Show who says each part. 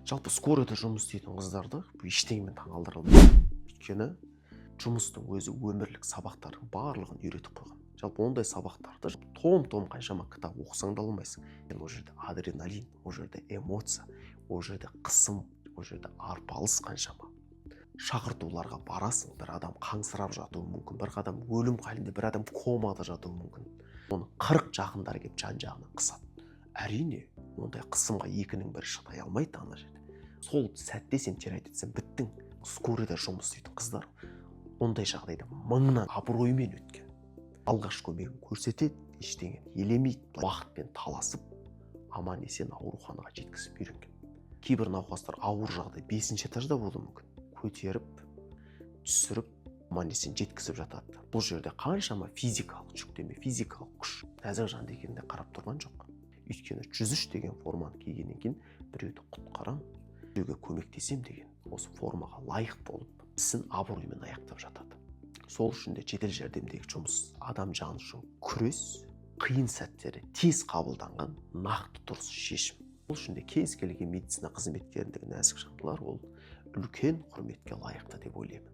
Speaker 1: Жалпы скорыйда жұмыс істейтін қыздарды ештеңемен таңғалдыра алмайды. Өйткені жұмыстың өзі өмірлік сабақтардың барлығын үйретіп қойған. Жалпы ондай сабақтарды том қаншама кітап оқысаң да алмайсың. Ол жерде адреналин, ол жерде эмоция, ол жерде қысым, ол жерде арпалыс қаншама. Шақыртуларға барасың, бір адам қаңсырап жатуы мүмкін, бір адам өлім халінде, бір адам комада жатуы мүмкін. Оны 40 жақындары келіп жан-жағынан қысады. Әрине, ондай қысымға екінің бірі шыдай алмайды ана жерде. Сол сәтте сен жарайды етсең, біттің. Скорыйда жұмыс істейтін қыздар ондай жағдайда мыңнан абыроймен өткен. Алғаш көмегін көрсетеді, ештеңені елемейді, уақытпен таласып, аман-есен ауруханаға жеткізіп үйренген. Кейбір науқастар ауыр жағдай 5-ші этажда болуы мүмкін. Көтеріп, түсіріп, аман-есен жеткізіп жатады. Бұл жерде қаншама физикалық жүктеме, физикалық күш нәзік жанды екеніне қарап тұрған жоқ. Өйткені 103 деген форманы кигеннен кейін біреуді құтқарам, біреуге көмектесем деген осы формаға лайық болып, ісін абыроймен аяқтап жатады. Сол үшін де жедел жәрдемдегі жұмыс адам жаны үшін күрес, қиын сәттері тез қабылданған нақты дұрыс шешім. Бұл үшін де кез келген медицина қызметкеріндегі нәзік жандылар ол үлкен құрметке лайықты деп ойлаймын.